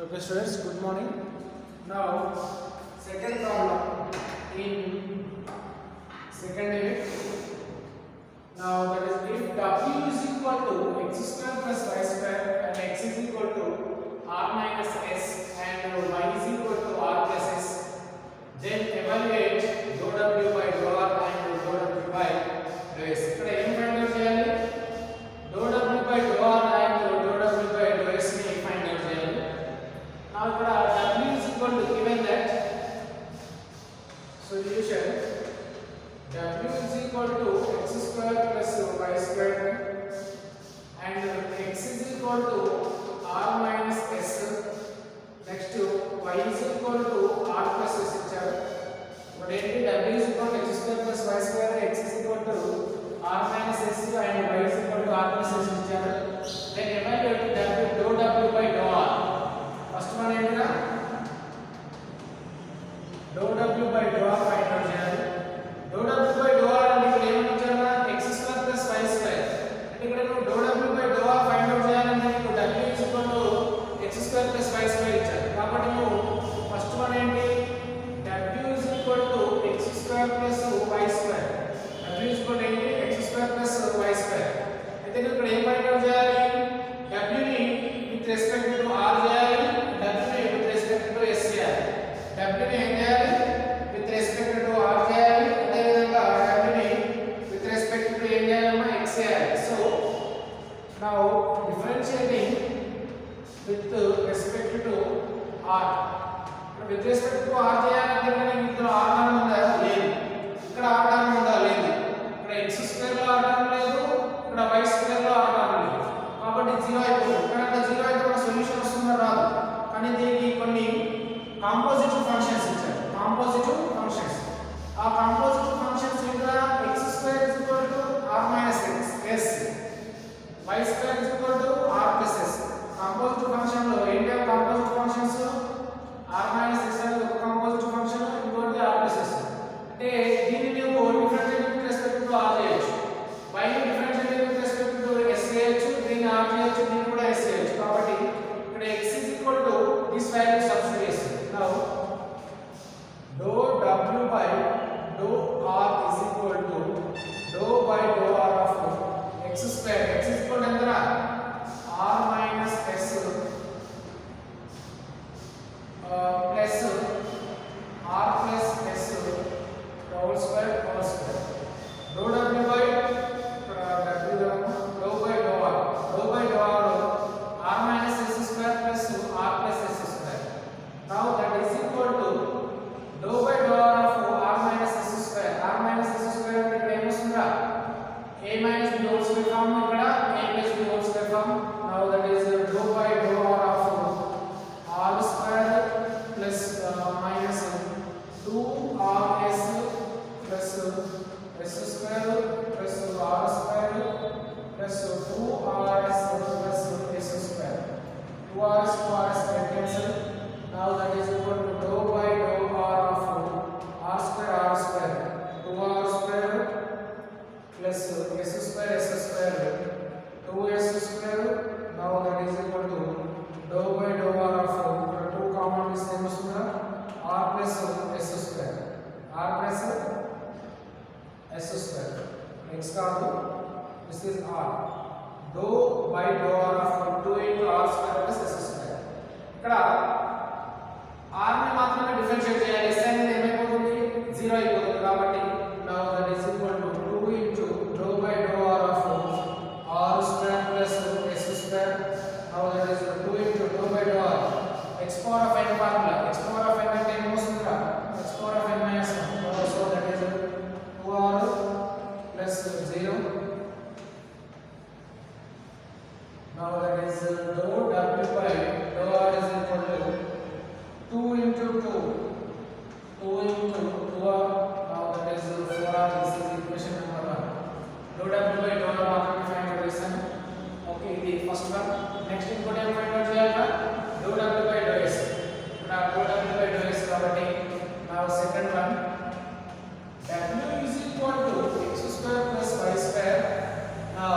Okay, students, good morning. Now, second problem in second unit. Now, that is if W is equal to x square plus y square and x is equal to r minus s and y is equal to r plus s, then evaluate dou W by dou r and dou W by dou s. ఇక్కడ ఏం find out చేయాలి? dou W by dou r and dou W by dou s ని find out చేయాలి. Now ఇక్కడ W is equal to given that solution W is equal to x square plus y square and x is equal to r minus s. Next y is equal to r plus s ఇచ్చారు. ఇప్పుడు ఏంటి W is equal to x square plus y square, x is equal to r minus s and y is equal to r plus s ఇచ్చారు. Then evaluate dou W by dou r. First one ఏంటిరా? dou W by dou r find out చేయాలి. dou W by dou r అంటే ఇక్కడ ఏమని ఇచ్చారా? x square plus y square. అంటే ఇక్కడ నువ్వు dou W by dou r find out చేయాలంటే నీకు W is equal to x square plus y square ఇచ్చారు. కాబట్టి నువ్వు ఫస్ట్ వన్ ఏంటి? W is equal to x square plus y square. W is equal to ఏంటి? x square plus y square. అయితే నువ్వు ఇక్కడ ఏం ఫైండ్ అవుట్ చేయాలి? W ని విత్ రెస్పెక్ట్ టు r చేయాలి. W ని విత్ రెస్పెక్ట్ టు s చేయాలి. W ని ఏం చేయాలి? విత్ రెస్పెక్ట్ టు r చేయాలి. అదే విధంగా W ని విత్ రెస్పెక్ట్ టు ఏం చేయాలమ్మా? x చేయాలి. So now differentiating with respect to r. With respect to r చేయాలంటే మనకి ఇందులో r టర్మ్ ఉందా? లేదు. ఇక్కడ r టర్మ్ ఉందా? లేదు. ఇక్కడ x స్క్వేర్ లో r టర్మ్ లేదు, ఇక్కడ y స్క్వేర్ లో r టర్మ్ లేదు. కాబట్టి 0 అయిపోతుంది. ఇక్కడ 0 అయితే మన సొల్యూషన్ వస్తుందా? రాదు. కానీ దీనికి కొన్ని కాంపోజిటివ్ ఫంక్షన్స్ ఇచ్చారు. Composite functions. ఆ కాంపోజిటివ్ ఫంక్షన్స్ ఏంటా? x square is equal to r minus s, y square is equal to r plus s. Composite function లో ఏంటి composite functions? r minus s అనేది ఒక కాంపోజిటివ్ ఫంక్షన్, ఇంకోటి r plus s. అంటే దీన్ని నువ్వు differentiate with respect to r చేయొచ్చు. y ని differentiate with respect to s చేయొచ్చు, దీన్ని r చేయొచ్చు, దీన్ని కూడా s చేయొచ్చు. కాబట్టి ఇక్కడ x is equal to this value substitute చేస్తుంది. Now dou W by dou r is equal to dou by dou r of x square. X is equal to ఎంతరా? r minus s plus r plus s whole square whole square. dou W by dou by dou r. dou by dou r r minus s square plus r plus s square. Now that is equal to dou by dou r of r minus s square. r minus s square అంటే ఇక్కడ ఏమొస్తుందా? a minus b whole square form, ఇక్కడ a plus b whole square form. Now that is dou by dou r of r square plus minus 2rs plus s square plus r square plus 2rs plus s square. 2rs 2rs get cancel. Now that is equal to dou by dou r of r square 2r square plus s square 2s square. Now that is equal to dou by dou r of 2 common is same as r plus s square. r plus s square. Next కాదు, this is r. dou by dou r of 2 into r square plus s square. ఇక్కడ r ని మాత్రమే differentiate చేయాలి. s అనేది ఏమైపోతుంది? 0 అయిపోతుంది. కాబట్టి now that is equal to 2 into dou by dou r of r square plus s square. Now that is 2 into dou by dou r x power of n formula. x power of n అంటే ఏమొస్తుందిరా? x power of n minus 1. So that is 2r plus 0. Now that is dou W by dou r is equal to 2 into 2 into 2r. Now that is 4r. This is equation number 1. dou W by dou r మాత్రమే find out చేస్తాను. Okay, ఇది first one. Next ఇంకోటి ఏం find out చేయాలి? dou W by dou s. ఇక్కడ dou W by dou s కాబట్టి now second one W is equal to x square plus y square. Now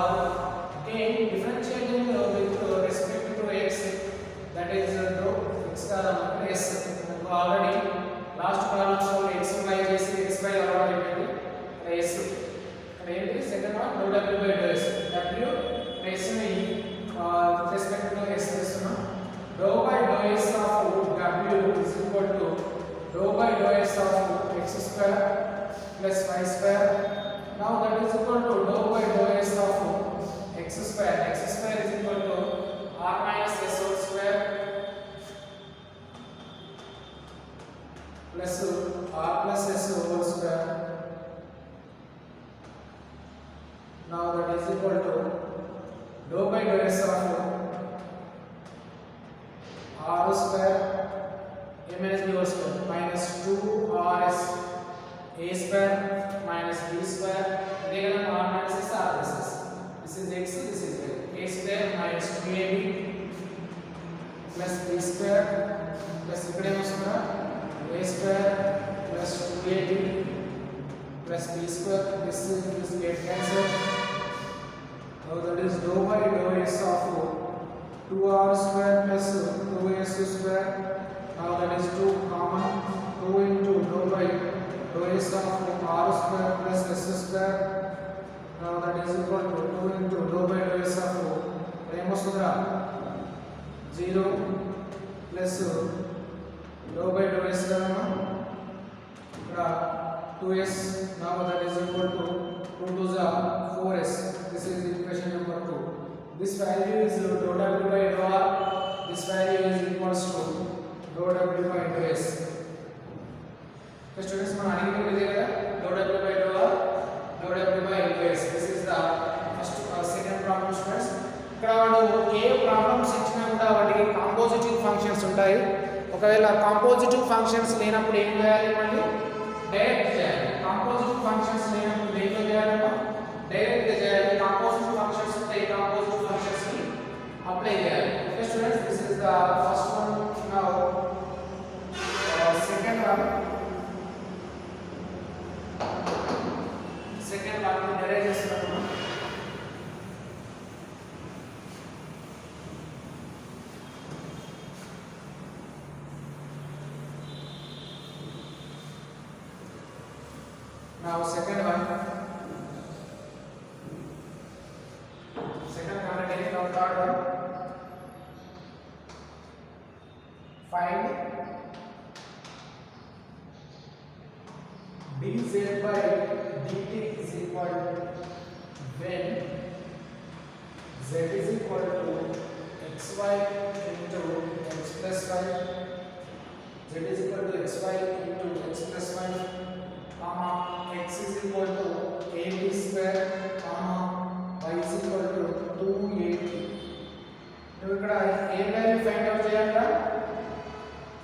again differentiating with respect to x dou by dou s of x square plus y square. Now that is equal to dou by dou s of x square. X square is equal to r minus s whole square plus r plus s whole square. Now that is equal to dou by dou s of r square a minus b whole square minus 2rs a square minus b square. Again r minus s r plus s. This is x, this is y. A square minus 2ab plus b square plus ikkade vastunda a square plus 2ab plus b square. This get cancelled. Now that is dou by dou s of 2r square plus 2s square. Now that is 2 common. 2 into dou by dou s of r square plus s square. Now that is equal to 2 into dou by dou s of 0 plus dou by dou s 2s. Now that is equal to 2 to the 4s. This is equation number 2. This value is dou w by dou r. This value is equals to dou w by dou s. So students, మనం అడిగింది ఇదే కదా, dou w by dou r, dou w by dou s. This is the first second problem students. ఇక్కడ వాడు ఏ problems ఇచ్చినా కూడా వాటికి composite functions ఉంటాయి. ఒకవేళ కాంపోజిటివ్ ఫంక్షన్స్ లేనప్పుడు ఏం చేయాలి, మళ్ళీ డైరెక్ట్ చేయాలి. కాంపోజిటివ్ ఫంక్షన్స్ లేనప్పుడు దేంట్లో చేయాలమ్మా, డైరెక్ట్ చేయాలి. కాంపోజిటివ్ ఫంక్షన్స్ ఉంటే కాంపోజిటివ్ ఫంక్షన్స్ ని అప్లై చేయాలి. Okay students, this is the first one. Now second one derive చేస్తున్నాము. Now second one, second one taking now third one. Find dz by dt is equal to when z is equal to xy into x plus y. Z is equal to xy into x plus y. X is equal to ab square, y is equal to 2ab. నువ్వు ఇక్కడ ఏ value find out చేయాలా,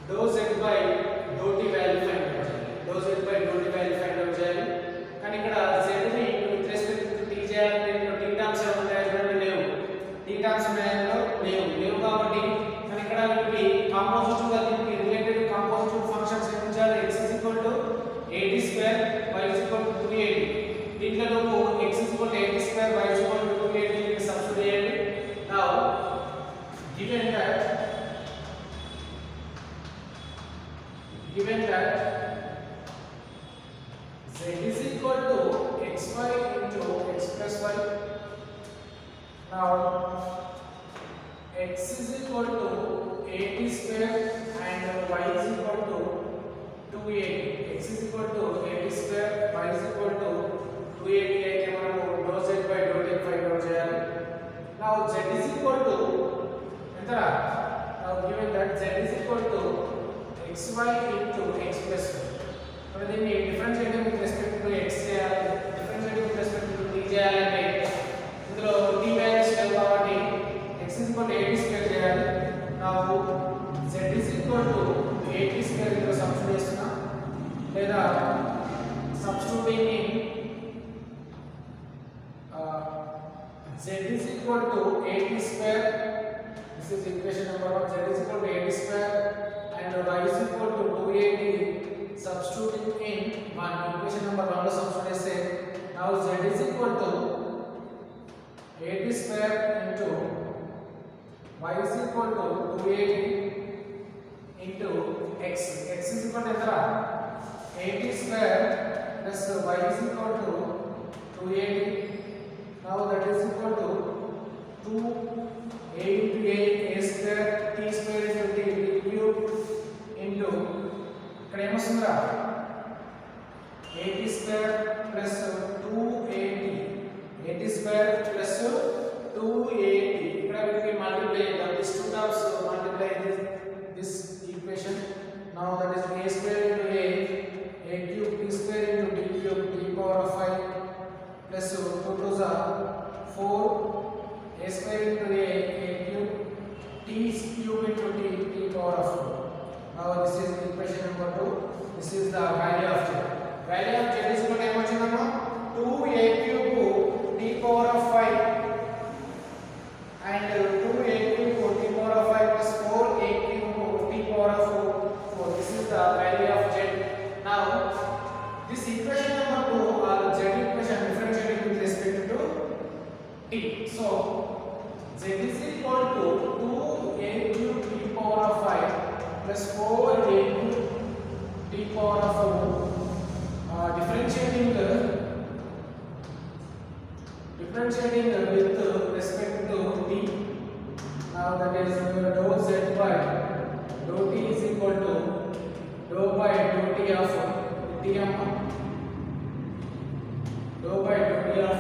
dou z by dou t value find out చేయాలి. dou z by dou t value find out చేయాలి. కానీ ఇక్కడ z ని with respect to t చేయాలంటే ఇక్కడ t టర్మ్స్ ఉంటాయి చూడండి, లేవు. t టర్మ్స్ ఉన్నాయో లేవు కాబట్టి కానీ ఇక్కడ వీటికి కాంపోజిటివ్ గా దీనికి రిలేటెడ్ కాంపోజిటివ్ ఫంక్షన్స్ ఏం చేయాలి, x is equal to ad square, y is equal to 2ad. దీంట్లో నువ్వు x is equal to ad square, y is equal to 2ad ని సబ్స్టిట్యూట్ చేయండి. Now given that z is equal to xy into x plus y. Now x is equal to ad square and y is equal to 2ad. X is equal to ad square, y is equal to 2ad అయితే మనము dou z by dou t find out చేయాలి. Now z is equal to ఎంతరా, now given that z is equal to xy into x plus y. మరి దీన్ని differentiate with respect to x చేయాలి, differentiate with respect to t చేయాలంటే ఇందులో t values లేవు కాబట్టి x is equal to ad square చేయాలి. Now z is equal to ad square ఇందులో substitute చేస్తున్నా, లేదా substituting in z is equal to ad square. This is equation number 1. Z is equal to ad square and y is equal to 2ad. Substituting in equation number 1 లో substitute చేస్తే now z is equal to ad square into y is equal to 2ad into x. X is equal to ఎంతరా, ad square plus y is equal to 2ad. Now that is equal to 2a into a square, t square into t cube into ఇక్కడ ఏమో ఇక్కడ 80 square plus 280 80 square plus 280 ఇక్కడ వీటిని multiply చేద్దాం this two terms multiply this equation now that is a square into a cube b square into d cube t power of 5 plus 2 to the 4 a square into a cube t cube into t power of 4 now this is equation number 2 this is the value of z value of z is equal to ఏమొచ్చిందమ్మా 2a cube t power of 5 and 2a cube t power of 5 plus 4a cube t power of 4 this is the value of z now this equation number 2 or z equation differentiating with respect to t so z is equal to 2a cube t power of 5 plus 4a cube t power of 4 differentiating with respect to t now that is dou z by dou t is equal to dou by dou t of tm dou by dou t of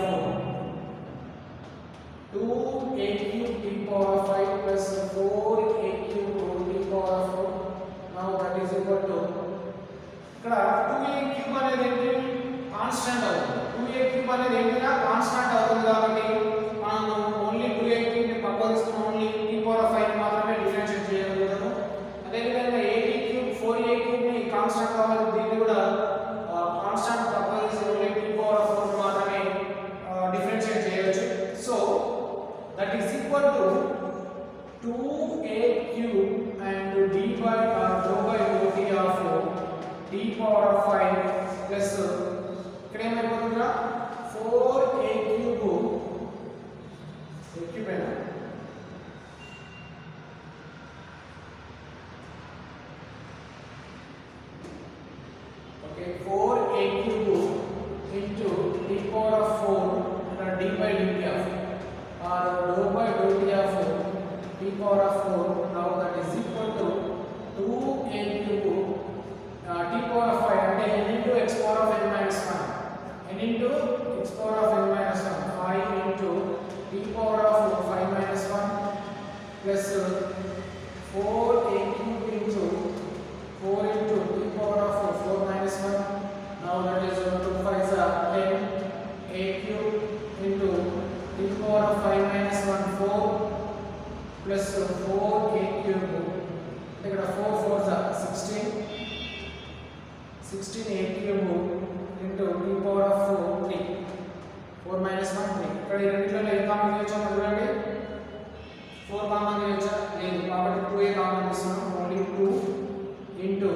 2a cube t power of 5 plus 4a cube t power of 4 now that is equal to ఇక్కడ 2a cube అనేది ఏంటి constant అవుతుంది 2a cube అనేది ఏంటినా constant అవుతుంది కాబట్టి మనం only 2a cube ని పక్కకు తీసుకుని ఓన్లీ t power of 5 ని మాత్రమే డిఫరెన్షియేట్ చేయగలుగుతాము అదే విధంగా 8a cube 4a cube ని కాన్స్టెంట్ కాబట్టి దీన్ని కూడా కాన్స్టెంట్ పక్కకు తీసి ఓన్లీ t power of 4 ని మాత్రమే డిఫరెన్షియేట్ చేయొచ్చు so that is equal to 2a cube and d by dou by dou t of t power of 5 plus ఇక్కడ ఏమైపోతుందిరా 4a cube a cube అయినా okay 4a cube into t power of 4 ఇక్కడ d by dt of or dou by dou t of t power of 4 now that is equal to 2a cube t power of 5 అంటే n into x power of n minus 1 n into x power of n minus 1 5 into t power of 5 minus 1 plus 4a cube into 4 into t power of 4 minus 1 now that is 2 5 are 10 a cube into t power of 5 minus 1 4 plus 4a cube ఇక్కడ 4 4s are 16 16a cube into t power of 3 4 minus 1 3 ఇక్కడ ఈ రెండిట్లో a common చేయొచ్చో చూడండి 4 common చేయొచ్చా లేదు కాబట్టి 2a common తీసుకున్నాం only 2 into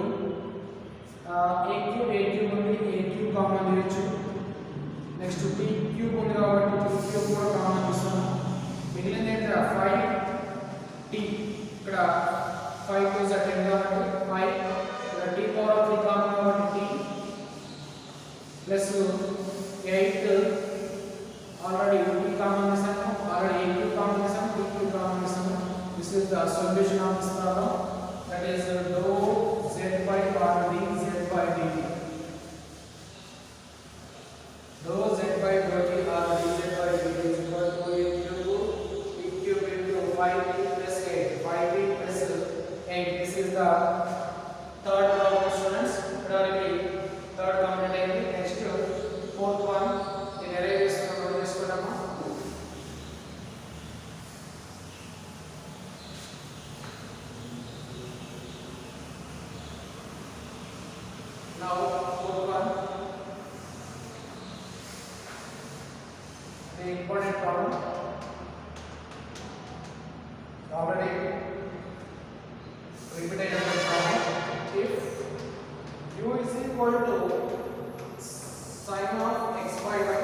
a cube ఉంది a cube కామన్ చేయొచ్చు నెక్స్ట్ t cube ఉంది కాబట్టి t cube కూడా కామన్ తీసుకున్నాం మిగిలింది ఏంటంటే 5t ఇక్కడ 5 to 10 కాబట్టి 5 ఇక్కడ t power of 3 కామన్ కాబట్టి t plus 8 already t common చేసాము already a cube కామన్ చేసాము t cube కామన్ చేసాము this is the solution of this problem that is dou z by r dz by dt dou z by dou t r dz by dt is equal to a cube t cube into 5t plus 8 5t plus 8 this is the third problem students already third complete అయింది next fourth one in array చేసుకున్నాము now fourth one the important problem already repeated problem if u is equal to sin of x by y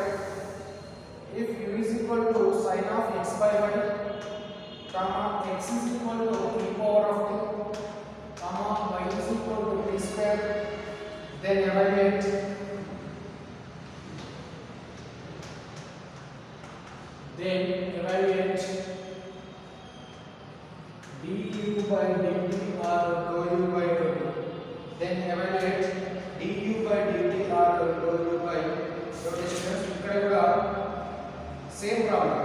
if u is equal to sin of x by y comma x is equal to t power of t comma y is equal to t square then evaluate du by dt or dou u by dou t then evaluate du by dt or dou u by dou distance. ఇక్కడ కూడా same problem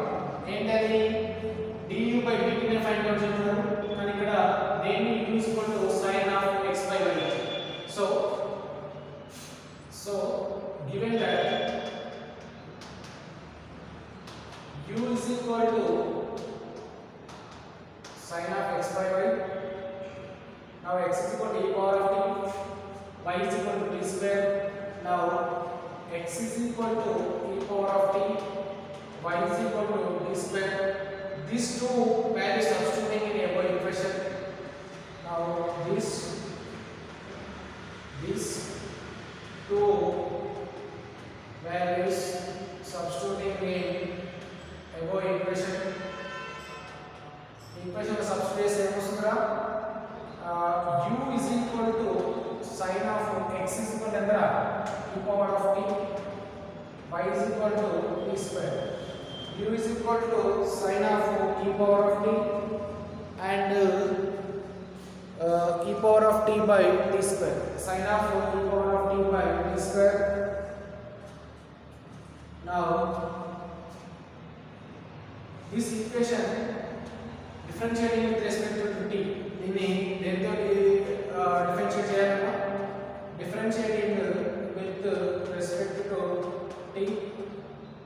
ఏంటది du by dt ని find out చేస్తున్నారు కానీ ఇక్కడ దేన్ని u is equal to sin of x by y. So given that u is equal to sin of x by y, now x is equal to e power of t, y is equal to t square. Now x is equal to e power of t, y is equal to t square. These two values substituting in above equation. Now these two values substituting in above equation. Equation of substitute same usundra u is equal to sin of x is equal to e power of t, y is equal to t square. U is equal to sin of e power of t and e power of t by t square. Sin of e power of t by t square. Now this equation differentiating with respect to t, దీన్ని దేంతో differentiate చేయాలన్నా differentiating with respect to t,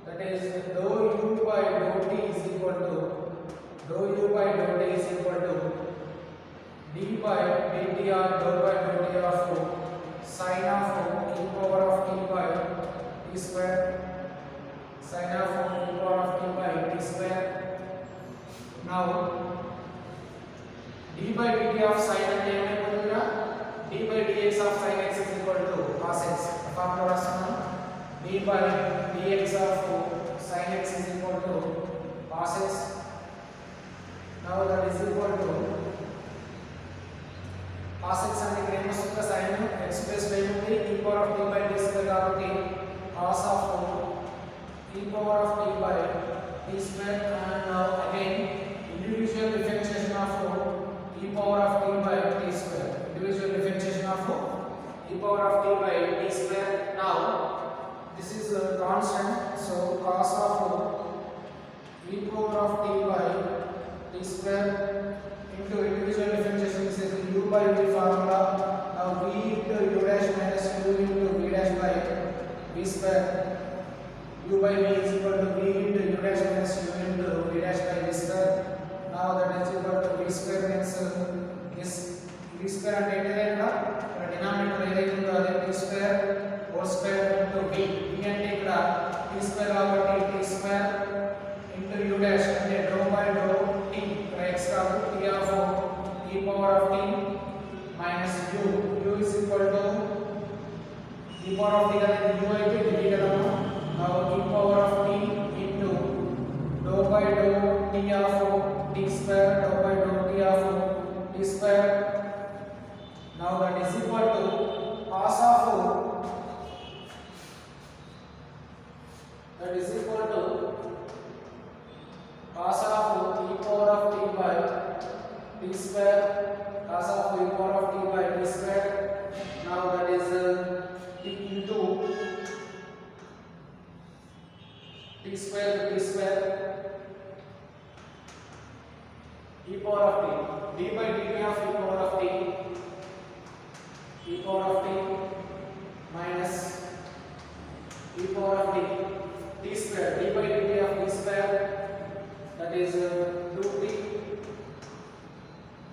that is dou u by dou t is equal to dou u by dou t is equal to d by dt or dou by dou t of sin of e power of t by t square. Sin of e power of t by t square. Now d by dt of sin అంటే ఏమైపోతుందిరా d by dx of sin x is equal to cos x. Formula రాస్తున్నాను d by dx of sin x is equal to cos x. Now that is equal to cos x అంటే ఇక్కడ ఏమొస్తుందో sin x plus y ఉంది e power of t by t square కాబట్టి cos of e power of t by t square. And now again individual differentiation of e power of t by t square. Individual differentiation of e power of t by t square. Now this is a constant, so cos of e power of t by t square into individual differentiation. This is u by v formula. Now v into u dash minus u into v dash by v square. U by v is equal to v into u dash minus u into v dash by v square. Now that is equal to v square means this v square అంటే ఏంటంటే ఇక్కడ denominator ఏదైతే ఉందో అదే t square whole square into v. v అంటే ఇక్కడ t square కాబట్టి t square into u dash అంటే dou by dou t ఇక్కడ x కాదు t of e power of t minus u. u is equal to e power of t కదా u అయితే d కదా. Now e power of t into dou by dou t of t square, dou by dou t of t square. Now that is equal to cos of that is equal to cos of e power of t by t square, cos of e power of t by t square. Now that is t into t square to t square e power of t d by dt of e power of t minus e power of t square d by dt of t square, that is 2t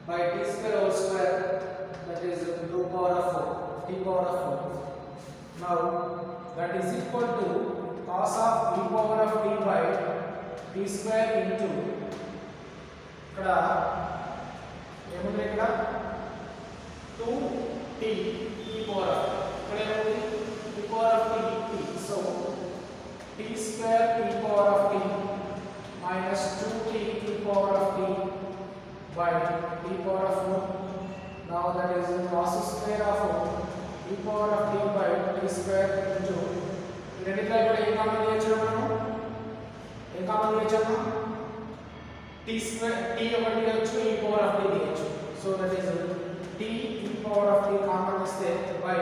by t square whole square, that is 2 power of 4 t power of 4. Now that is equal to cos of e power of t by t square into ఇక్కడ ఏముంది ఇక్కడ 2t e power of ఇక్కడ ఏముంది e power of t. So t square e power of t minus 2t e power of t by t power of 4. Now that is cos square of e power of t by t square into రెండిట్లో ఇక్కడ a common చేయొచ్చు మనం a common చేయొచ్చు t square t ఒకటి చేయొచ్చు e power of t చేయొచ్చు. So that is t e power of t common ఇస్తే by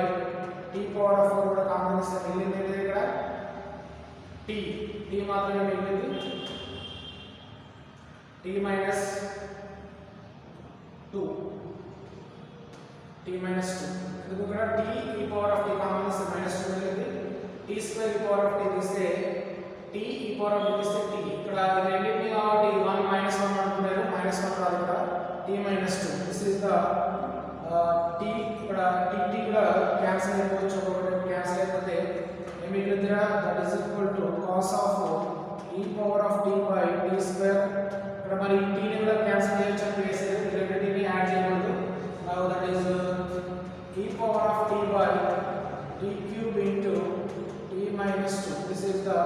t t power of 4 కూడా కామన్ ఇస్తే మిగిలింది ఇక్కడ t మాత్రమే మిగిలింది t minus 2 ఎందుకు ఇక్కడ t e power of t common ఇస్తే -2 మిగిలింది t square e power of t తీస్తే t e power of t తీస్తే t ఇక్కడ ఇది రెండింటిని కాబట్టి 1 -1 అనుకున్నారు -1 రాదు ఇక్కడ t -2 this is the t ఇక్కడ t కూడా క్యాన్సిల్ అయిపోవచ్చు ఒకటి క్యాన్సిల్ అయిపోతే ఏమి మిగిలిందిరా that is equal to cos of e power of t by t square ఇక్కడ మరి t ని కూడా క్యాన్సిల్ చేయొచ్చు అని వేసేది ఈ రెండింటిని యాడ్ చేయకూడదు now that is e power of t by t cube into t minus 2 this is the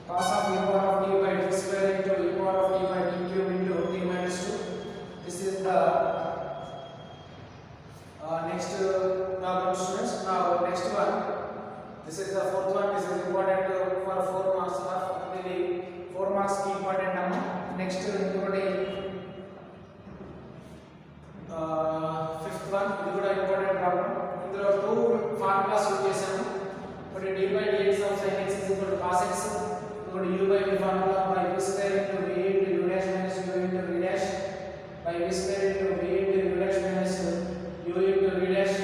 cos of e power of t by t square into e power of t by t cube into t minus 2 this is the next problem students now next one this is the fourth one this is important for 4 marks or really 4 marks ki important number next including fifth one ఇది కూడా important problem ఇందులో 2 formulas use చేశాము ఒకటి d by dx of sin x is equal to cos x ఇంకోటి u by v formula by v square into v into u dash minus u into v dash by v square into v into u dash minus u into v dash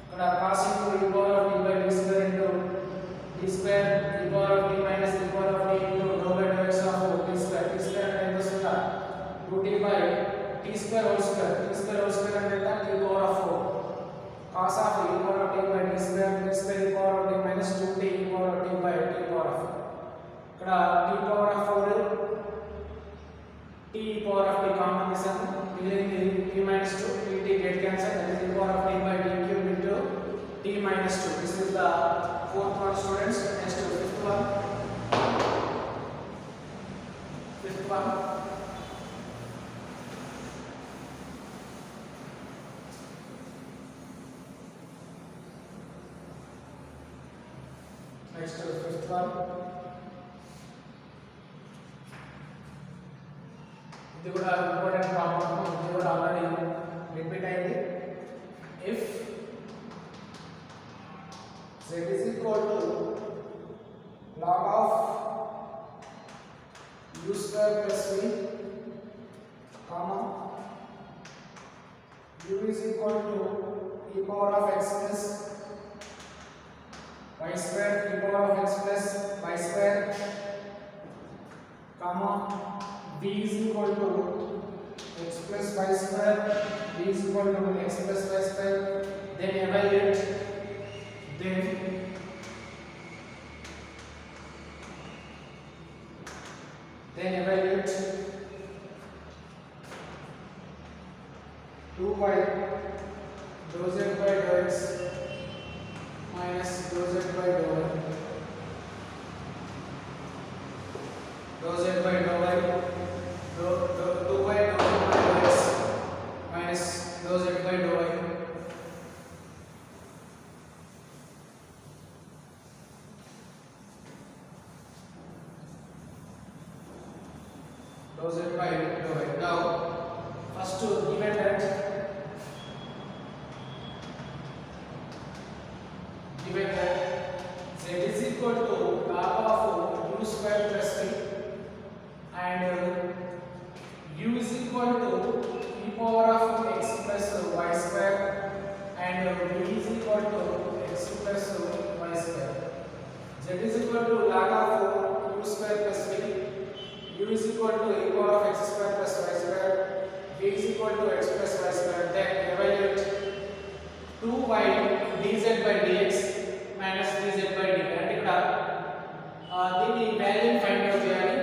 ఇక్కడ cos into e power of t by v square into t square e power of t minus e power of t into dou by dou x of t square అంటే ఎంత వస్తుందా 2t by t square whole square అంటే ఎంత t power of 4 cos of e power of t by t square e power of t minus 2t e power of t by t power of 4 ఇక్కడ t power of 4 t e power of t common తీసాము మిగిలింది t minus 2 t get cancel that is e power of t by t cube into t minus 2 this is the fourth one students next fifth one next fifth one ఇది కూడా important problem ఇది కూడా already repeat అయింది if z is equal to log of u square plus v comma u is equal to e power of x plus y square e power of x plus y square comma b is equal to x plus y square b is equal to x plus y square then evaluate then 2y dou z by dou x minus dou z by dou y dou z by dou y 2y dou z by dou x minus dou z by dou y dou z by dou y. Now first given that z is equal to log of u square plus v and u is equal to e power of x plus y square and v is equal to x plus y square. Z is equal to log of u square plus v, u is equal to e power of x square plus y square, v is equal to x plus y square. Then evaluate 2y dz by dx minus dz by dt. అంటే ఇక్కడ దీని value find out చేయాలి.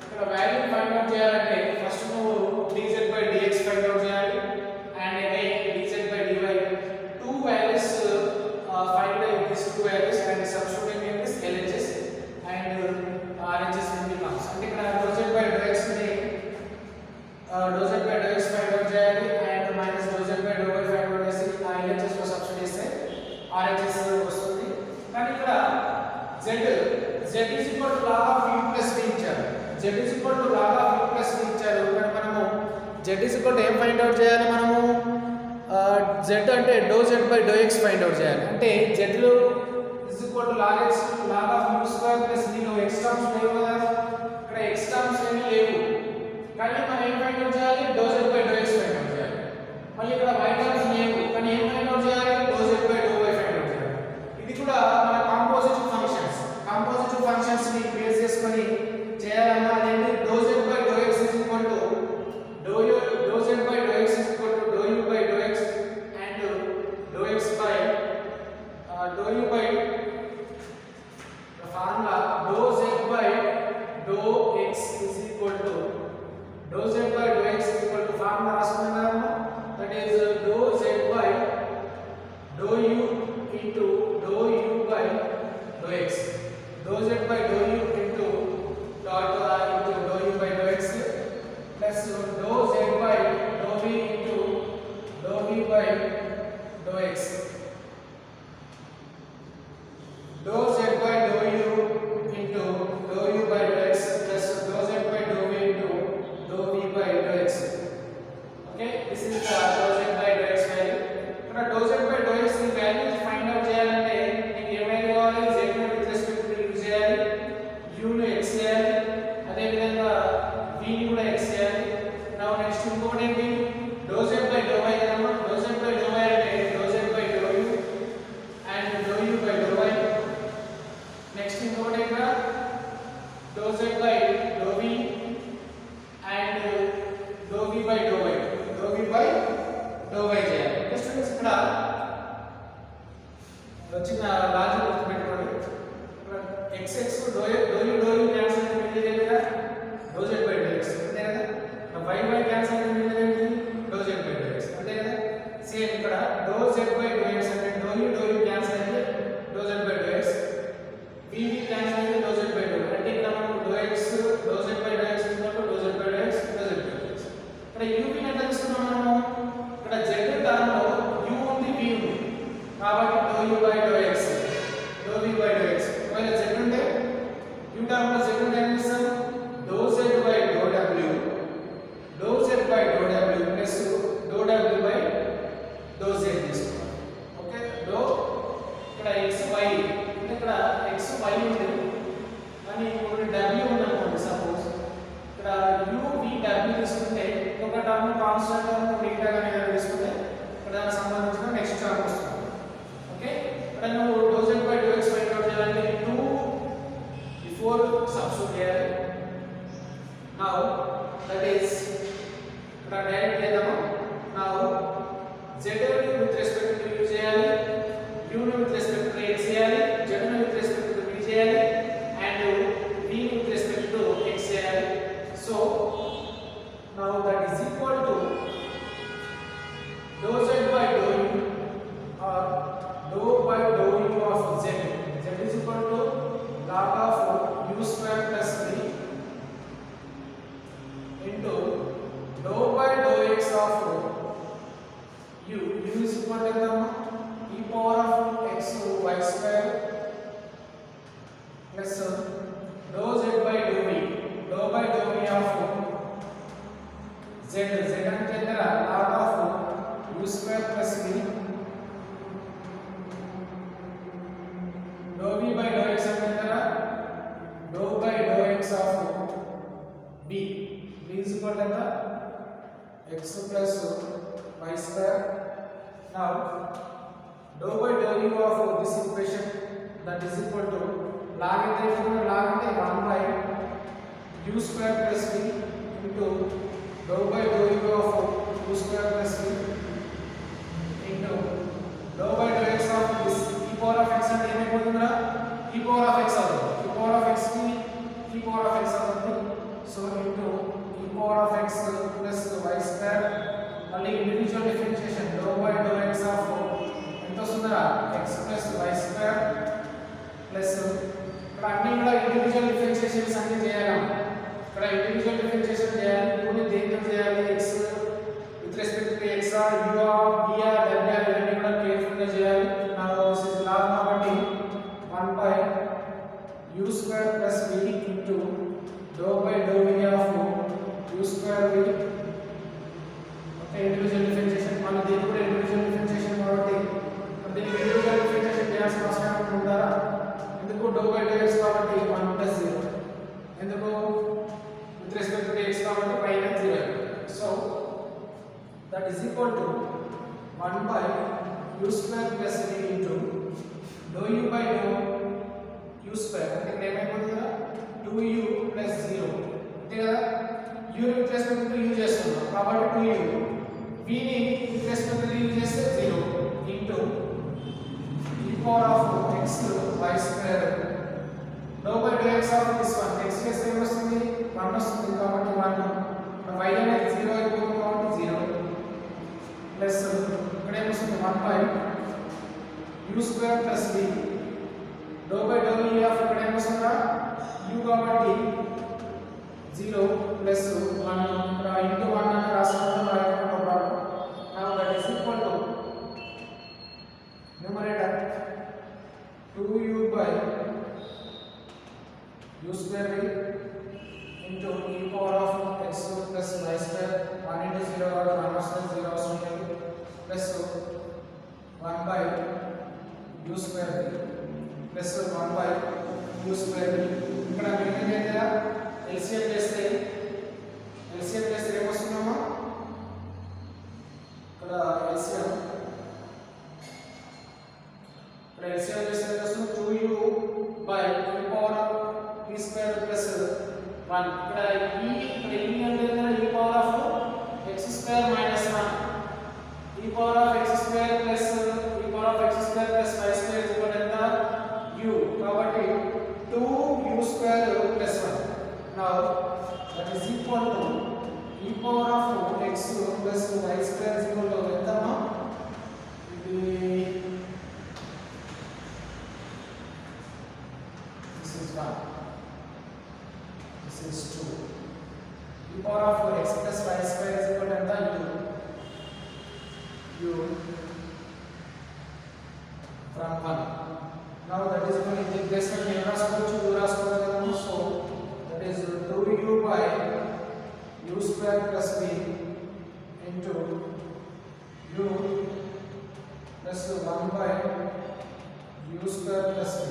ఇక్కడ value find out చేయాలంటే first నువ్వు dz by dx find out చేయాలి and again dz by dy. Two values find these two values and substituting in this LHS and RHS will be comes. అంటే ఇక్కడ dz by dx ని dz by dx find out చేయాలి and minus dz by dy find out చేసి ఆ LHS లో substitute చేస్తే RHS వస్తుంది. కానీ ఇక్కడ z is equal to log of u plus v ఇచ్చారు. z is equal to log of u plus v ఇచ్చారు. ఇక్కడ మనము z is equal to ఏం ఫైండ్ అవుట్ చేయాలి మనము z అంటే do z by do x find out చేయాలి. అంటే z is equal to log x log of u square plus దీనిలో x టర్మ్స్ లేవు కదా, ఇక్కడ x టర్మ్స్ ఏమీ లేవు కానీ మనం ఏం ఫైండ్ అవుట్ చేయాలి, do z by do x find out చేయాలి. మళ్ళీ ఇక్కడ y టర్మ్స్ లేవు కానీ ఏం ఫైండ్ అవుట్ చేయాలి, do z by do y find out చేయాలి. ఇది కూడా మన కాంపోజిటివ్ ఫంక్షన్స్ ని బేస్ చేసుకొని చేయాలన్నా అదేంటి, do z by do x is equal to do z by do x is equal to do u by do x and do x by do u by the formula dou z by dou x is equal to dou z by dou x is equal to formula రాసుకున్నాము, that is dou z by dou u into dou u by dou x, dou z by dou u into into dou u by dou x plus dou z by dou v into dou v by dou x, dou z by dou u into dou u by dou x plus dou z by dou v into dou v by dou x. Okay, this is the dou z by dou x value. ఇక్కడ dou z by dou x ని value find out చేయాలంటే మీకు ఏ value కావాలి, z ని with respect to u చేయాలి, u ని x చేయాలి, అదే విధంగా v ని కూడా x చేయాలి. నౌ నెక్స్ట్ ఇంకొకటి ఏంటి, dou z by dou y కదమ్మా, dou z by dou y అంటే dou z by dou u and dou u by dou y. Next ఇంకొకటి ఇక్కడ dou z by dou v and dou v by dou y, dou v by dou y చేయాలి. Next ఇక్కడ చిన్న logic గుర్తుపెట్టుకోండి, x x dou u cancel అయితే మిగిలింది కదా dou z by dou x అంతే కదా, y y క్యాన్సిల్ అయితే మిగిలింది dou z by dou x అంతే కదా. సేమ్ ఇక్కడ dou z by dou x అంటే dou u క్యాన్సిల్ అయితే dou z by dou x, v v cancel అయితే dou z by dou y, అంటే ఇక్కడ మనకు dou x dou z by dou x is equal to dou z by dou x dou z by dou x. ఇక్కడ u v ని ఎంత తీసుకున్నాం మనము, ఇక్కడ z టర్మ్ లో u ఉంది v ఉంది కాబట్టి dou u by dou x dou v by dou x. ఒకవేళ z ఉంటే u టర్మ్ లో z ఉంటే ఏం చేస్తాం, dou z by dou w dou z by dou w plus dou w by dou z తీసుకుంటాం. Okay, dou ఇక్కడ x y అంటే ఇక్కడ x y ఉంది కానీ ఇప్పుడు w ఉంది అనుకోండి, సపోజ్ ఇక్కడ u v w తీసుకుంటే ఒక టర్మ్ కాన్స్టెంట్ టర్మ్ డెల్టా గాని ఏదైనా తీసుకుంటే ఇక్కడ దానికి సంబంధించిన నెక్స్ట్ టర్మ్ వస్తుంది. ఓకే, ఇక్కడ నువ్వు dou z by dou x find out చేయాలంటే 2 బిఫోర్ సబ్స్టిట్యూట్ చేయాలి. నౌ దట్ ఈస్ ఇక్కడ డైరెక్ట్ చేద్దాము. నౌ z ని విత్ రెస్పెక్ట్ టు u చేయాలి, u ని విత్ రెస్పెక్ట్ టు x చేయాలి, z ని విత్ రెస్పెక్ట్ టు v చేయాలి అండ్ v ని విత్ రెస్పెక్ట్ టు x చేయాలి. So now that is equal to dou z by dou u or dou by dou u of z, z is equal to log of u square plus v into dou by dou x of u, u is equal to e power of x y square plus dou z by dou v, dou by dou v of z, z అంటే ఇక్కడ log of u square plus v dou v by dou x అంటే ఇక్కడ dou by dou x of v, v is equal to x plus y square. Now dou by dou u of this equation that is equal to log అంటే log అంటే 1 by u square plus v into dou by dou u of u square plus v into dou by dou x of this e power of x అంటే ఏమైపోతుందిరా, e power of x అవుతుంది, e power of x కి e power of x అవుతుంది. So into e power of x plus y square మళ్ళీ individual differentiation dou by dou x of ఎంత వస్తుందిరా x plus y square plus ఇక్కడ అన్ని కూడా individual differentiations అన్ని చేయాలి. ఇక్కడ ఇండివిజువల్ డిఫరెన్షియేషన్ చేయాలి, కొన్ని దేంతో చేయాలి, x with respect to x r u r v r w r ఇవన్నీ కూడా కేర్ఫుల్ గా చేయాలి. నా దిస్ ఇస్ లాగ్ కాబట్టి 1 by u square plus v into dou by dou v of u square v. Okay, individual differentiation మళ్ళీ దీన్ని కూడా that is equal to 1 by u square plus v into dou u by dou u square అంటే ఇక్కడ ఏమైపోతుంది కదా 2u plus 0 అంతే కదా u ని విత్ రెస్పెక్ట్ టు u చేస్తున్నాం కాబట్టి 2u v ని విత్ రెస్పెక్ట్ టు u చేస్తే 0 into e power of x y square dou by dou x of this one x చేస్తే ఏం వస్తుంది 1 వస్తుంది కాబట్టి 1 y అనేది 0 అయిపోతుంది కాబట్టి 0 ప్లస్ ఇక్కడ ఏం వస్తుంది 1 by u square plus v dou by dou e of ఇక్కడ ఏం వస్తుందా u కాబట్టి 0 plus 1 ఇక్కడ into 1 అని రాసుకుంటాం రాయకుండా no problem now that is equal to numerator 2u by u square v into e power of x plus y square 1 into 0 or 1 వస్తుంది 0 వస్తుంది plus 1 by u square v plus 1 by u square v ఇక్కడ మిగిలిన ఏంటా LCM చేస్తే ఏం వస్తుందమ్మా ఇక్కడ LCM చేస్తే ఏం వస్తుంది 2u by e power of p square plus 1 ఇక్కడ e అంటే e power of x square minus 1 e power of x square plus e power of x square plus y square is equal to u కాబట్టి 2u square plus 1 now that is equal to e power of x plus y square is equal to ఎంతమ్మా ఇది this is 1 this is 2 e power of x plus y square is equal to ఎంత u from 1 now that is going to take this one రాసుకోవచ్చు u రాసుకోవాలి కదా so that is 2u by u square plus v into u plus 1 by u square plus v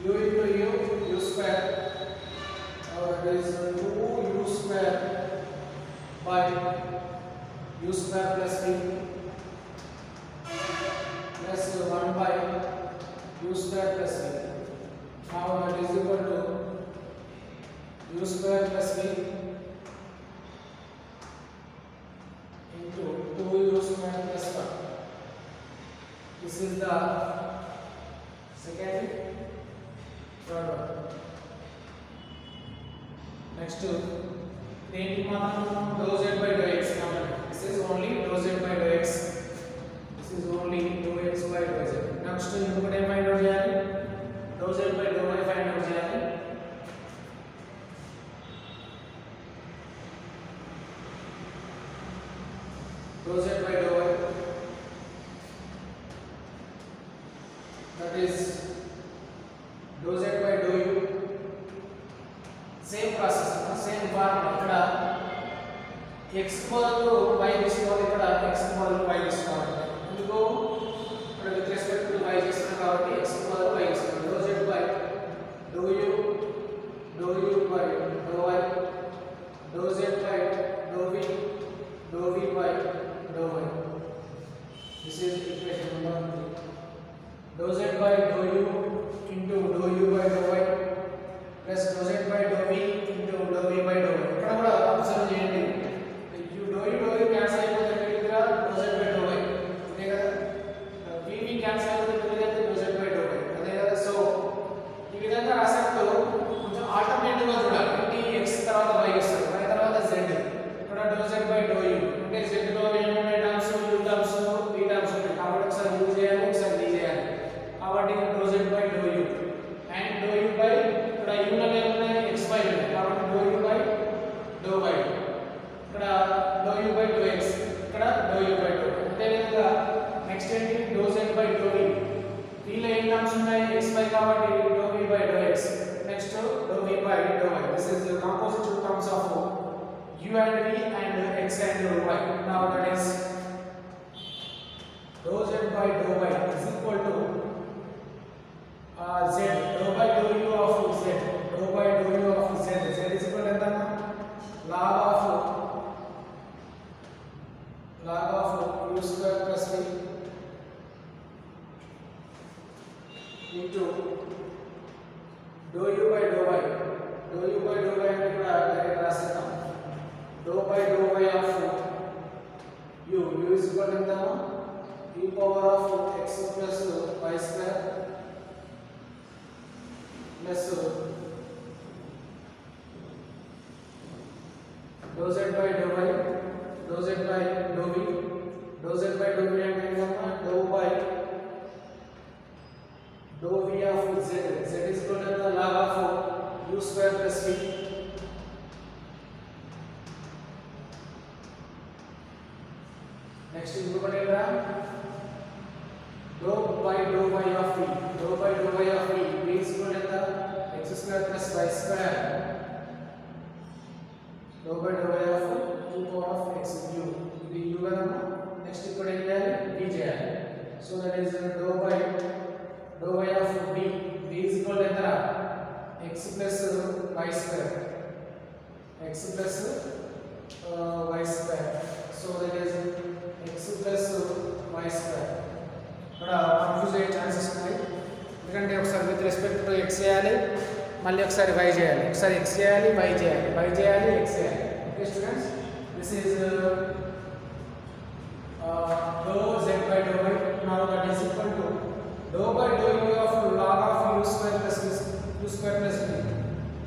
u into u square that is 2u square by u square plus v plus 1 by u square plus v now that is equal to u square plus v into 2u square plus 1 this is the second third one next దేనికి మాత్రం dou z by dou x కాబట్టి this is only dou z by dou x this is only dou x by dou z next ఇంకొకటి ఏం find out చేయాలి dou z by dou y find out చేయాలి dou z by dou y that is dou z by dou u same process same formula ఇక్కడ x బదులు y తీసుకోవాలి ఇక్కడ x బదులు y తీసుకోవాలి ఎందుకు ఇక్కడ విత్ రెస్పెక్ట్ టు y చేస్తున్నాం కాబట్టి x బదులు y తీసుకోవాలి dou z by dou u by dou y dou z by dou v by dou y this is equation number 3 dou z by dou u into dou u by dou y plus dou z by dou v into dou v by dou y ఇక్కడ కూడా observe చేయండి dou u cancel అయిపోతే మిగిలిన dou z by dou y అదే కదా v cancel అయిపోతే మిగిలిన dou z by dou y అదే కదా సో ఈ విధంగా రాసినప్పుడు కొంచెం ఆల్టర్నేటివ్ గా చూడాలి అంటే x తర్వాత y వస్తుంది y తర్వాత z ఇక్కడ dou z by dou u అంటే z లో ఏమున్నాయి terms u terms v terms ఉంటాయి కాబట్టి ఒకసారి u చేయాలి ఒకసారి v చేయాలి కాబట్టి dou z by dou u and dou u by ఇక్కడ u లో ఏమున్నాయి dou z by dou y, dou z by dou v, dou z by dou v అంటే ఏంటమ్మా dou by dou v of z, z is equal to the log of u square plus v. Next ఇంకొకటి ఏంటా dou by dou y of v, dou by dou y of v, v is equal to the x square plus y square, dou by dou y of e power of x u, ఇది u కదమ్మా. Next ఇక్కడ ఏం చేయాలి v చేయాలి. So that is dou by dou y of v, v is equal to ఎంత x plus y square, x plus y square. So that is x plus y square. ఇక్కడ confuse అయ్యే chances ఉన్నాయి, ఎందుకంటే ఒకసారి with respect to x చేయాలి, మళ్ళీ ఒకసారి y చేయాలి, ఒకసారి x చేయాలి y చేయాలి, y చేయాలి x చేయాలి. Okay students, this is dou z by dou y. Now that is equal to dou by dou u of log of u square plus u square plus v.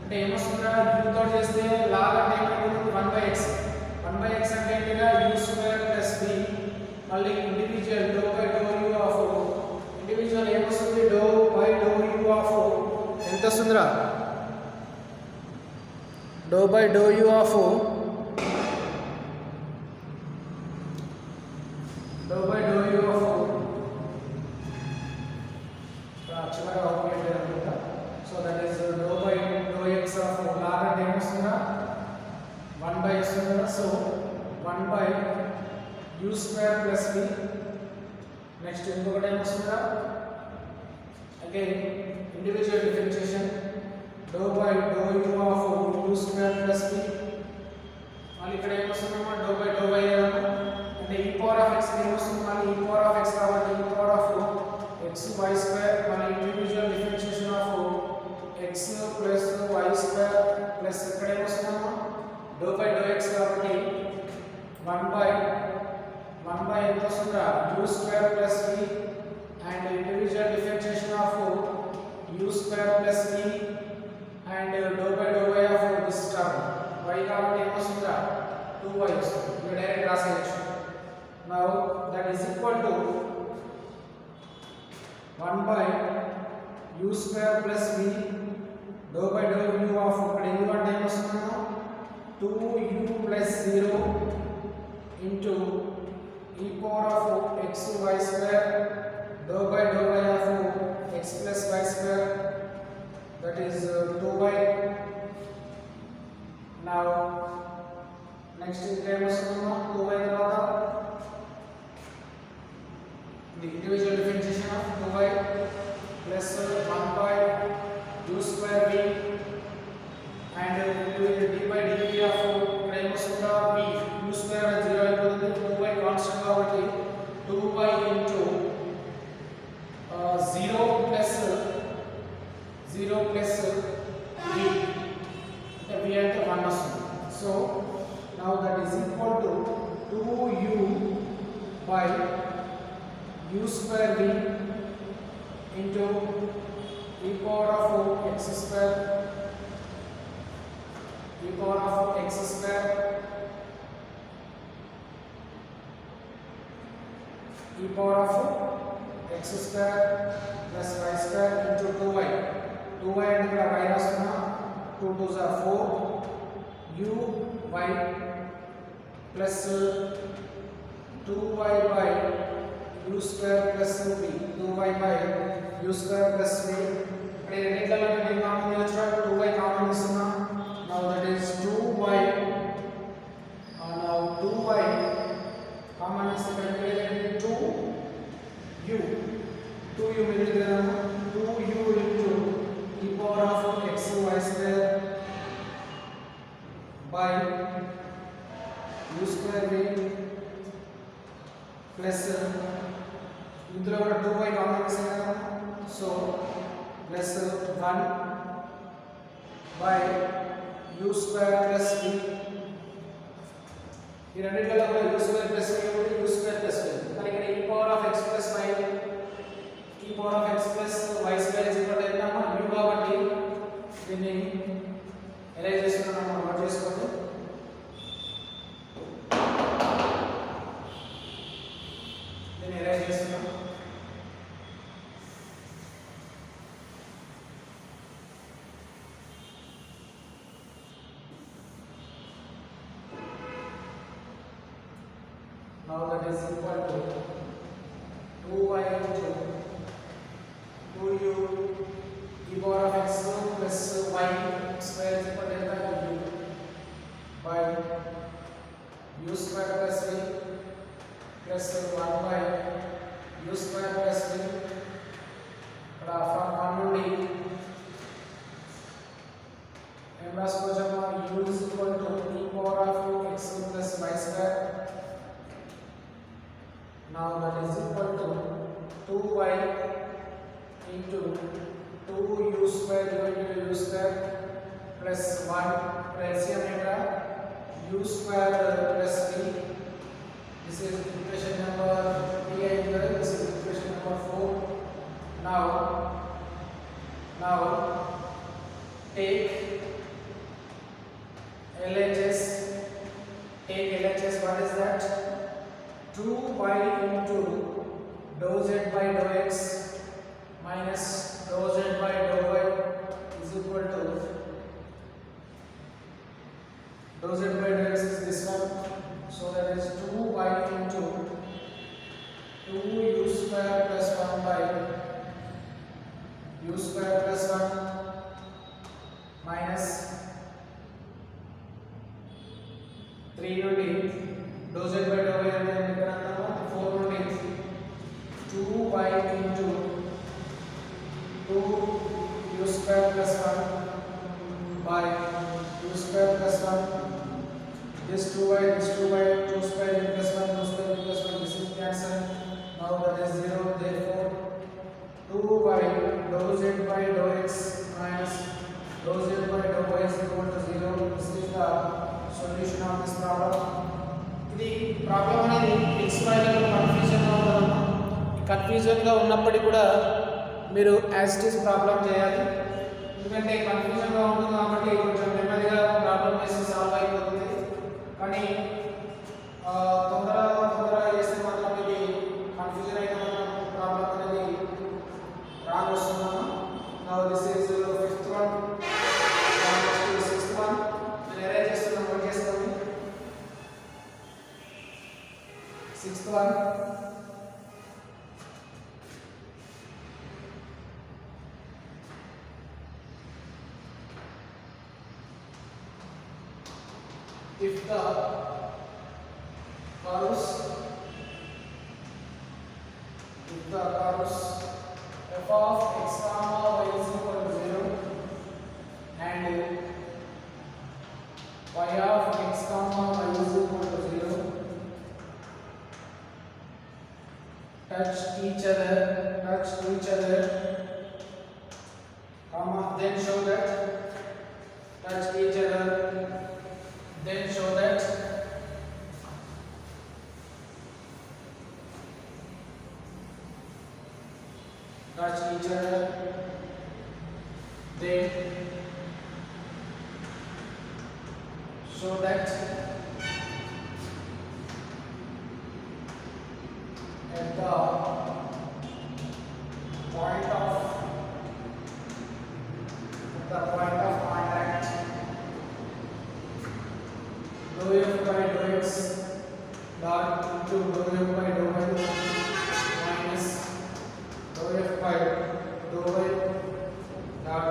అంటే ఏమొస్తుందా u తో చేస్తే log అంటే ఏమవుతుంది 1/x, 1/x అంటే ఏంటిగా u square plus v, మళ్ళీ individual dou by dou u of individual ఏమొస్తుంది dou by dou u of ఎంత వస్తుందిరా dou by dou u of dou by dou u of చివరి అవుట్పుట్ అనుకుంటా. So that is dou by dou x of log అంటే ఏమొస్తుందా 1/x వస్తుందా. So 1 u square plus v. Next ఇంకొకటి ఏమొస్తుందా again individual differentiation dou by dou u of u square plus v. మళ్ళీ ఇక్కడ ఏమొస్తుందమ్మా dou by dou y అంటే e power of x ఏమొస్తుంది మళ్ళీ e power of x కాబట్టి e power of x y square, మళ్ళీ individual differentiation of x plus y square plus ఇక్కడ ఏమొస్తుందమ్మా dou by dou x కాబట్టి 1 ఎంత వస్తుందా u square plus v and individual differentiation of u square plus v and dou by dou y of this term y కాబట్టి ఏమొస్తుందా 2y వస్తుంది. ఇది direct రాసేయచ్చు. Now that is equal to 1 u square plus v dou by dou u of ఇక్కడ u అంటే ఏమొస్తుందా 2u plus 0 into e power of x y square dou by dou y of x plus y square, that is 2y. Now next ఇంకేం వస్తుందో 2y తర్వాత the individual differentiation of 2y plus 1 u square v and d by dt of ఇక్కడ ఏమొస్తుందో v u square 0 అయిపోతుంది, 2y constant కాబట్టి 2y into 0 plus v అంటే v అంటే 1 వస్తుంది. So now that is equal to 2u by u square v into e power of x square e power of x square e power of x square plus y square into 2y. 2y అంటే ఇక్కడ y రాస్తున్నా 2 2s are 4 u y plus 2y by u square plus v, 2y by u square plus v. ఇక్కడ రెండిట్లలో నేను common తీయొచ్చురా 2y common తీస్తున్నా. Now that is 2y now 2y common తీస్తే ఇక్కడ మిగిలేది 2u మిగిలింది కదా 2u into e power of x y square by u square v plus ఇందులో కూడా 2y కామన్ తీసాం కదా so plus 1 by u square plus v. ఈ రెండిట్లలో కూడా u square plus v ఉంది u square plus v. మరి ఇక్కడ e power of x plus y e power of x plus y square is equal to ఏంటమ్మా u కాబట్టి దీన్ని erase చేసుకున్నాం మనం నోట్ చేసుకోండి. that is equal to 2y into 2u e power of x plus y square is equal to delta u by u square plus v plus 1 by u square plus v ఇక్కడ from 1 నుండి m రాసుకోవచ్చా u is equal to e power of x plus y square. Now that is equal to 2y into 2u square divided by u square plus 1 LCM eta u square plus v. This is equation number 3 and this is equation number 4. Now take LHS. Take LHS. What is that? 2y into dou z by dou x minus dou z by dou y is equal to dou z by dou x is this one. So that is 2y into 2u square plus 1 by u square plus 1 minus 3 నుండి dou z by dou y అంటే ఇక్కడ అంటాము 4 నుండి 2y into 2u square plus 1 by u square plus 1. This 2y, 2 square plus 1, 2 square plus 1, this is cancelled. Now that is 0. Therefore, 2y dou z by dou x minus dou z by dou y is equal to 0. This is the solution of this problem. ఇది problem అనేది XY లో confusion గా ఉందన్నమాట. Confusion గా ఉన్నప్పటికీ కూడా మీరు as it is problem చేయాలి. ఎందుకంటే కన్ఫ్యూజన్ గా ఉంటుంది కాబట్టి కొంచెం నెమ్మదిగా ప్రాబ్లం చేసి సాల్వ్ అయిపోతుంది. కానీ తొందరగా చేస్తే మాత్రం ఇది కన్ఫ్యూజన్ అయితే మాత్రం ప్రాబ్లం అనేది రాంగ్ వస్తున్నాను. Now this is fifth one, sixth one. నేను అరేంజ్ చేస్తున్నాను, నోట్ చేసుకోండి. Sixth one, if the curves f of x comma y is equal to 0 and y of x comma y is equal to 0 touch each other comma then show that touch each other then show that touch each other then show that at the point of contact dou f by dou x dot into dou f by dou y minus dou f by dou y dot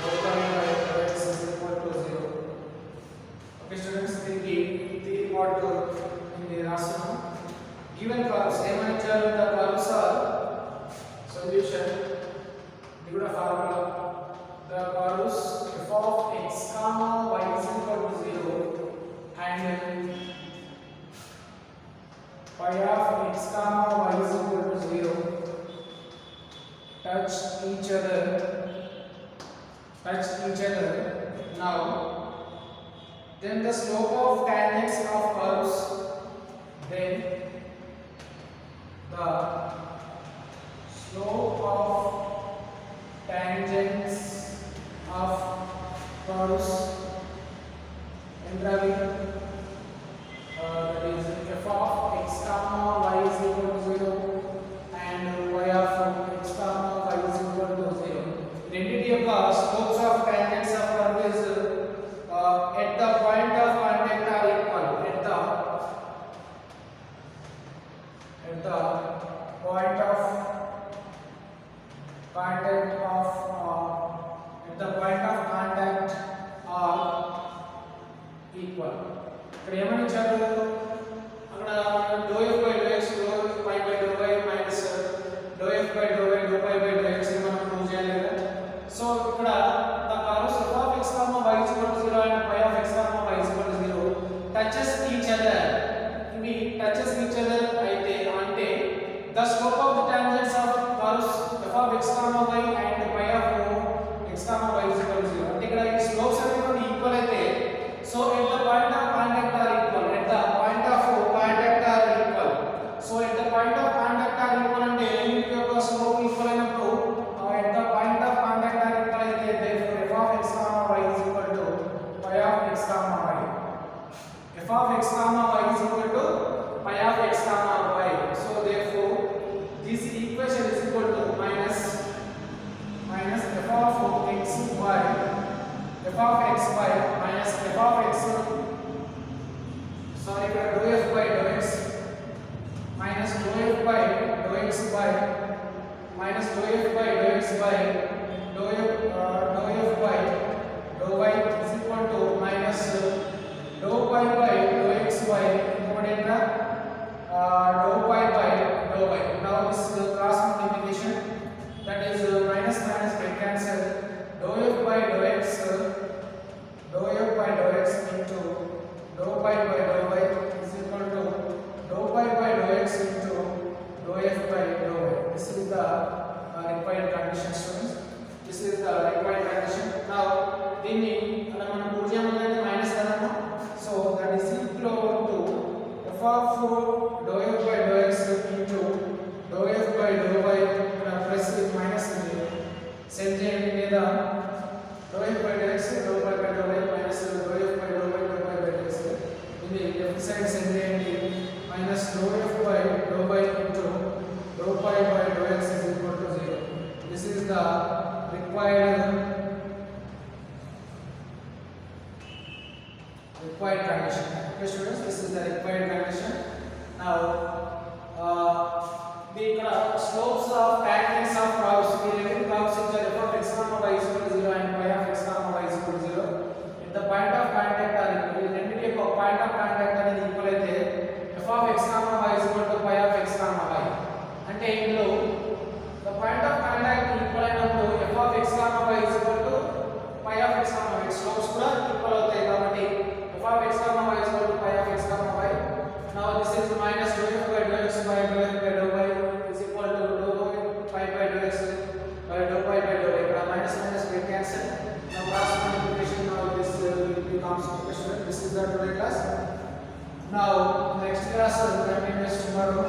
dou y by dou x is equal to 0. Okay students, దీనికి ఇది what ఇది రాస్తున్నాం. Given curves ఏమని ఇచ్చారు? The curves are solution. ఇది కూడా formula. The curves f of x comma y is equal to 0 and y of x comma y is equal to 0 touch each other. Now then the slope of tangents of curves, then the slope of tangents of curves and that is f of x comma y is equal to 0 and y of x comma y is equal to 0. Identity of the slopes of tangents of curve is at the point of contact are equal. At the ఇక్కడ ఏమని ఇచ్చారు అక్కడ do f by do x do pi by do y minus do f by do y do pi by do x మనం prove చేయాలి కదా so ఇక్కడ the curves f of x comma y is equal to 0 and phi of x comma y is equal to 0 touches each other ఇవి touches each other అయితే అంటే the slope of the tangents of curves f of x comma y and phi of x comma y is equal to 0 అంటే ఇక్కడ ఈ slopes అనేవి equal అయితే so at the point of contact are equal at the point of contact are equal so at the point of contact are equal అంటే వీటి యొక్క slope equal అయినప్పుడు at the point of contact are equal అయితే therefore f of x comma y is equal to phi of x comma y f of x comma y is equal to phi of x comma y so therefore this equation is equal to minus f of x y f of x y minus f of x sorry dou f by dou x minus dou f by dou x by minus dou f by dou x by dou f by dou y is equal to minus dou y by dou x y ఇంకోటేంటా dou y by dou y now this cross multiplication that is minus minus get cancel dou f by dou x into dou y by dou y is equal to dou y by dou x into dou f by dou y this is the required condition students this is the required condition now దీన్ని మనం prove చేయాలంటే minus కదమ్మా so that is equal to f of dou f by dou x into dou f by dou y plus minus set చేయండి లేదా dou f by dou x dou y by dou y minus dou f by dou y dou y by dou x ఇది left side set చేయండి minus dou f by dou y into dou y by dou x is equal to 0 this is the required condition okay students this is the required condition now the slopes of tangents of curves we written curves which are f of x comma y is equal to 0 and phi of x comma y is equal to 0 at the point of contact are equal రెండిటి యొక్క point of contact అనేది equal అయితే f of x comma y is equal to phi of x comma y అంటే ఇందులో the point of contact equal అయినప్పుడు f of x comma y is equal to phi of x comma y slopes కూడా equal అవుతాయి కాబట్టి f of x comma y is equal to phi of x comma y now this is minus dou f by dou x by dou f by dou y is equal to dou phi by dou x by dou phi by dou y ఇక్కడ minus minus get cancel now cross multiplication now this becomes this is the today class now next class continues tomorrow